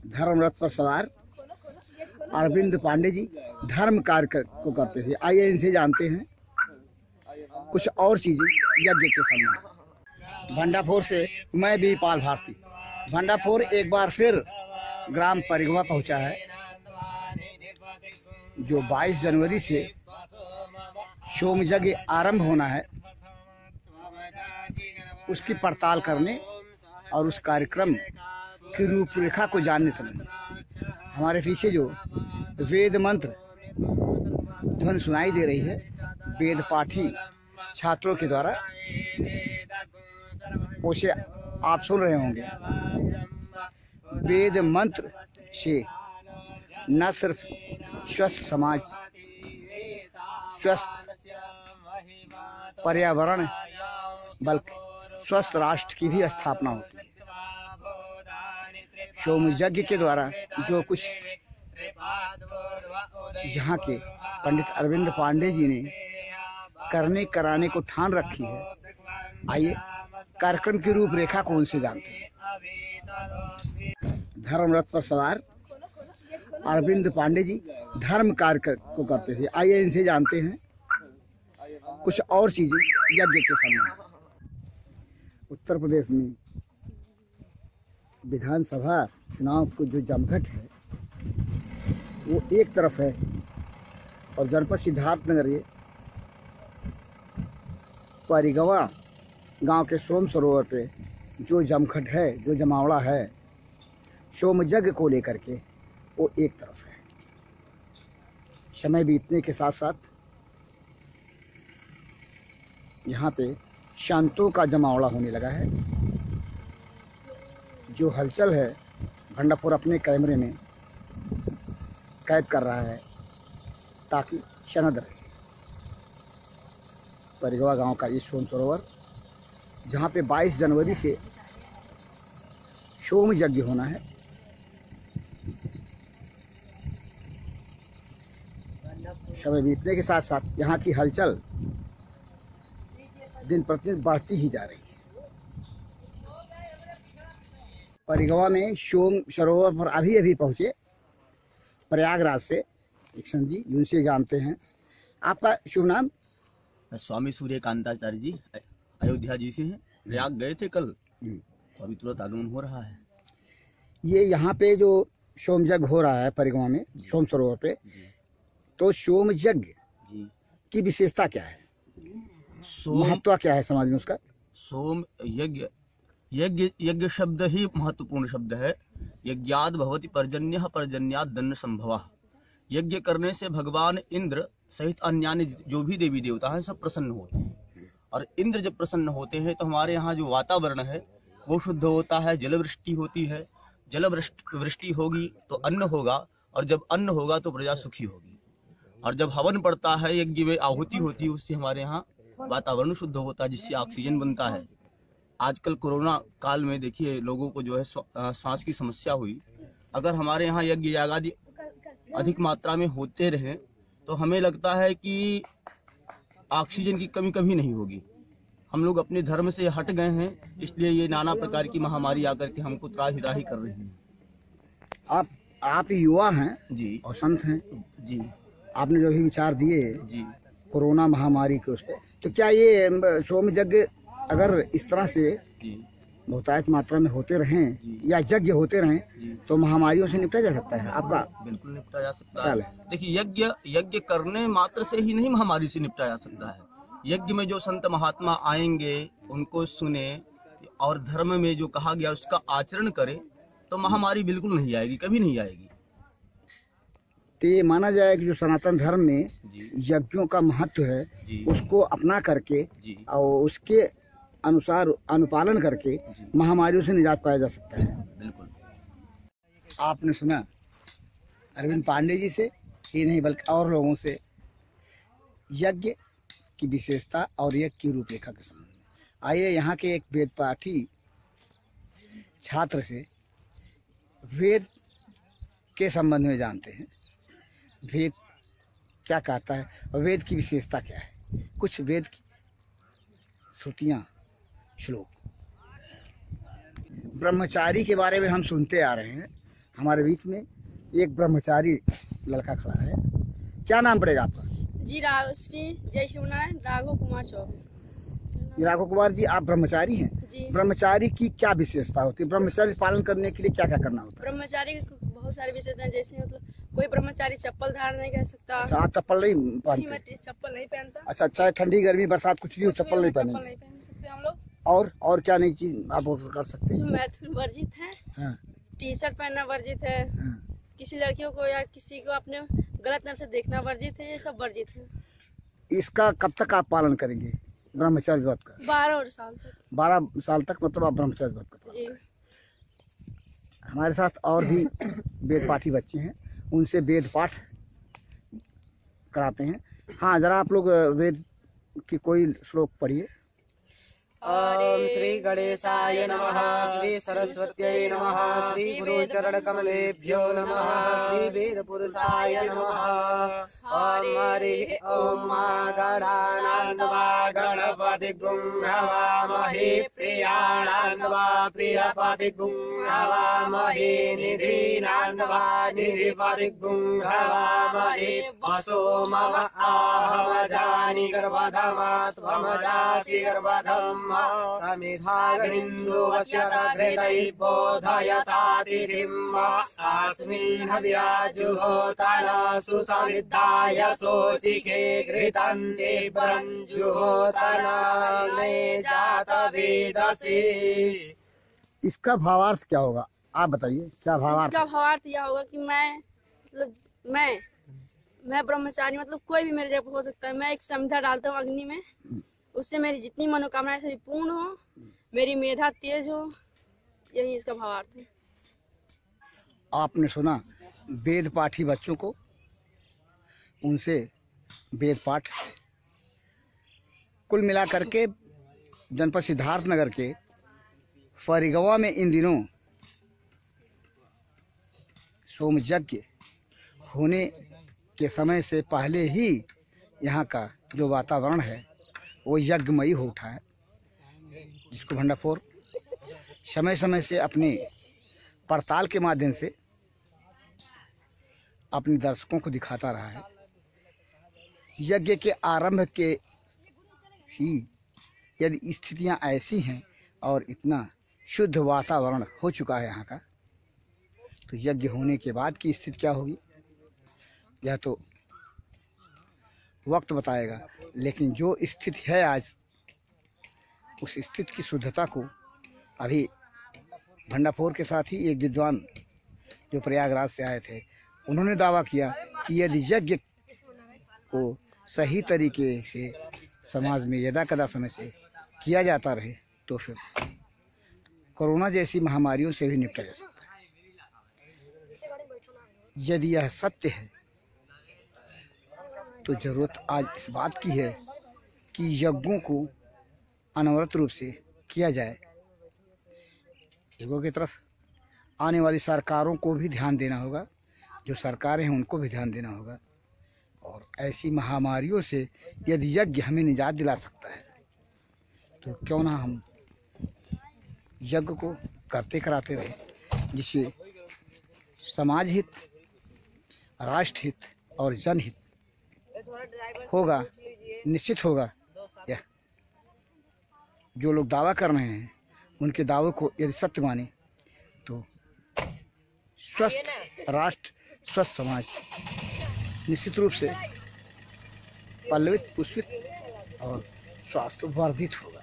धर्म रथ पर सवार अरविंद पांडे जी धर्म कार्य को करते थे। आइए इनसे जानते हैं कुछ और चीजें यज्ञ के संबंध। भंडाफोर से मैं भी पाल भारती। भंडाफोर एक बार फिर ग्राम परिगवा पहुंचा है, जो 22 जनवरी से सोम यज्ञ आरंभ होना है, उसकी पड़ताल करने और उस कार्यक्रम की रूपरेखा को जानने समय हमारे पीछे जो वेद मंत्र ध्वनि सुनाई दे रही है, वेद पाठी छात्रों के द्वारा, उसे आप सुन रहे होंगे। वेद मंत्र से न सिर्फ स्वस्थ समाज, स्वस्थ पर्यावरण, बल्कि स्वस्थ राष्ट्र की भी स्थापना होती है। सोम यज्ञ के द्वारा जो कुछ यहाँ के पंडित अरविंद पांडे जी ने करने कराने को ठान रखी है, आइए कार्यक्रम की रूपरेखा को उनसे जानते हैं। धर्म रथ पर सवार अरविंद पांडे जी धर्म कार्य को करते थे। आइए इनसे जानते हैं कुछ और चीजें यज्ञ के संबंध। उत्तर प्रदेश में विधानसभा चुनाव को जो जमघट है वो एक तरफ है, और जनपद सिद्धार्थनगर ये परिगवा गांव के सोम सरोवर पे जो जमघट है, जो जमावड़ा है सोम यज्ञ को लेकर के, वो एक तरफ है। समय बीतने के साथ साथ यहाँ पे शांतों का जमावड़ा होने लगा है। जो हलचल है भंडाफोर अपने कैमरे में कैद कर रहा है ताकि सनद रहे। परिगवा गांव का ये सोम सरोवर, जहाँ पे 22 जनवरी से सोम यज्ञ होना है, समय बीतने के साथ साथ यहाँ की हलचल दिन प्रतिदिन बढ़ती ही जा रही है। परिगवा में सोम सरोवर पर अभी अभी पहुँचे प्रयागराज से एक संत जी, उनसे जानते हैं। आपका शुभ नाम? स्वामी सूर्यकांताचार्य जी अयोध्या जी से हैं। प्रयाग गए थे कल, तो अभी तुरंत आगमन हो रहा है। ये यहाँ पे जो सोम यज्ञ हो रहा है परिगवा में सोम सरोवर पे, तो सोम यज्ञ की विशेषता क्या है, महत्व क्या है समाज में उसका? सोम यज्ञ, यज्ञ शब्द ही महत्वपूर्ण शब्द है। यज्ञाद भवति पर्जन्यः पर्जन्याद दन्न संभवः। यज्ञ करने से भगवान इंद्र सहित अन्य जो भी देवी देवता हैं सब प्रसन्न होते हैं, और इंद्र जब प्रसन्न होते हैं तो हमारे यहाँ जो वातावरण है वो शुद्ध होता है, जल वृष्टि होती है। जल वृष्टि होगी तो अन्न होगा, और जब अन्न होगा तो प्रजा सुखी होगी। और जब हवन पड़ता है, यज्ञ में आहुति होती है, उससे हमारे यहाँ वातावरण शुद्ध होता है, जिससे ऑक्सीजन बनता है। आजकल कोरोना काल में देखिए लोगों को जो है सांस की समस्या हुई। अगर हमारे यहाँ यज्ञ यागादि अधिक मात्रा में होते रहे तो हमें लगता है कि ऑक्सीजन की कमी कभी नहीं होगी। हम लोग अपने धर्म से हट गए हैं, इसलिए ये नाना प्रकार की महामारी आकर के हमको त्राही कर रही है। आप युवा हैं जी और संत हैं जी। आपने जो भी विचार दिए जी कोरोना महामारी के उस पर, तो क्या ये सोम यज्ञ अगर इस तरह से बहुतायत मात्रा में होते रहें या यज्ञ होते रहें तो महामारियों से निपटा जा सकता है? आपका बिल्कुल निपटा जा सकता है। देखिए यज्ञ करने मात्र से ही नहीं महामारी से निपटा जा सकता है। यज्ञ में जो संत महात्मा आएंगे, उनको सुने और धर्म में जो कहा गया उसका आचरण करे तो महामारी बिल्कुल नहीं आएगी, कभी नहीं आएगी। तो ये माना जाए कि जो सनातन धर्म में यज्ञों का महत्व है उसको अपना करके और उसके अनुसार अनुपालन करके महामारियों से निजात पाया जा सकता है। बिल्कुल। आपने सुना अरविंद पांडे जी से ही नहीं बल्कि और लोगों से यज्ञ की विशेषता और यज्ञ की रूपरेखा के संबंध में। आइए यहाँ के एक वेद पाठी छात्र से वेद के संबंध में जानते हैं। वेद क्या कहता है और वेद की विशेषता क्या है, कुछ वेद की श्रुतियाँ, श्लोक। ब्रह्मचारी के बारे में हम सुनते आ रहे हैं, हमारे बीच में एक ब्रह्मचारी लड़का खड़ा है। क्या नाम पड़ेगा आपका? जी श्री जय शिवनारायण राघव कुमार चौबे। राघव कुमार जी, आप ब्रह्मचारी हैं। जी। ब्रह्मचारी की क्या विशेषता होती है? ब्रह्मचारी पालन करने के लिए क्या क्या करना होता है? ब्रह्मचारी की बहुत सारी विशेषताएं हैं, जैसे मतलब कोई ब्रह्मचारी चप्पल धारण नहीं कर सकता। अच्छा, आप चप्पल नहीं नहीं, पहनते? मैं चप्पल नहीं पहनता। अच्छा, चाहे ठंडी गर्मी बरसात कुछ भी हो, कुछ भी चप्पल नहीं चप्पल पहनेंगे। नहीं पहन सकते हम लोग। और क्या नई चीज आप कर सकते जो हैं? मैथुन वर्जित है, हाँ, टी शर्ट पहनना वर्जित है, हाँ। किसी लड़कियों को या किसी को अपने गलत नजर से देखना वर्जित है, ये सब वर्जित है। इसका कब तक आप पालन करेंगे ब्रह्मचर्य व्रत का? 12 साल तक। 12 साल तक मतलब आप ब्रह्मचर्य व्रत का पालन जी। करेंगे। हमारे साथ और भी वेद पाठी बच्चे हैं, उनसे वेद पाठ कराते हैं। हाँ, जरा आप लोग वेद की कोई श्लोक पढ़िए। ओम श्री गणेशाय नमः, श्री सरस्वत्यै नमः, श्री गुरुचरण कमलेभ्यो नमः, श्री वेद पुरुषाय नमः। ओम हरि ओम गणानान्वा गणपतिगुं हवामहे, प्रियाणान्वा प्रियपतिगुं हवामहे, निधीनान्वा निधिपतिगुं हवामहे। वसो मम आहमजानि गर्भधमात्वमजासि गर्भधम् समिधाग्निन्दुवस्यतघृतैर्बोधयतातिथिम् अस्मिन् हव्याजुहोतन सुसमिद्धाय सोचिके घृतन्ते परञ्जुहोतन मे जातवेदसे। इसका भावार्थ क्या होगा, आप बताइए, क्या भावार्थ? इसका भावार्थ यह होगा कि मैं ब्रह्मचारी, मतलब कोई भी मेरे जगह हो सकता है। मैं एक समिधा डालता हूँ अग्नि में, उससे मेरी जितनी मनोकामनाएं सभी पूर्ण हो, मेरी मेधा तेज हो, यही इसका भावार्थ है। आपने सुना वेद पाठी बच्चों को, उनसे वेद पाठ। कुल मिला करके जनपद सिद्धार्थ नगर के फरिगवा में इन दिनों सोम यज्ञ होने के समय से पहले ही यहाँ का जो वातावरण है वो यज्ञमयी हो उठा है, जिसको भंडाफोर समय समय से अपने पड़ताल के माध्यम से अपने दर्शकों को दिखाता रहा है। यज्ञ के आरंभ के ही यदि स्थितियां ऐसी हैं और इतना शुद्ध वातावरण हो चुका है यहाँ का, तो यज्ञ होने के बाद की स्थिति क्या होगी यह तो वक्त बताएगा। लेकिन जो स्थिति है आज, उस स्थिति की शुद्धता को अभी भंडाफोर के साथ ही एक विद्वान जो प्रयागराज से आए थे, उन्होंने दावा किया कि यदि यज्ञ को सही तरीके से समाज में यदा कदा समय से किया जाता रहे तो फिर कोरोना जैसी महामारियों से भी निपटा जा सकता है। यदि यह सत्य है तो जरूरत आज इस बात की है कि यज्ञों को अनवरत रूप से किया जाए। यज्ञों की तरफ आने वाली सरकारों को भी ध्यान देना होगा, जो सरकारें हैं उनको भी ध्यान देना होगा। और ऐसी महामारियों से यदि यज्ञ हमें निजात दिला सकता है तो क्यों ना हम यज्ञ को करते कराते रहे, जिससे समाज हित, राष्ट्र हित और जनहित होगा, निश्चित होगा। यह जो लोग दावा कर रहे हैं उनके दावों को यदि सत्य माने तो स्वस्थ राष्ट्र, स्वस्थ समाज निश्चित रूप से पल्लवित, पुष्पित और स्वास्थ्य वर्धित होगा।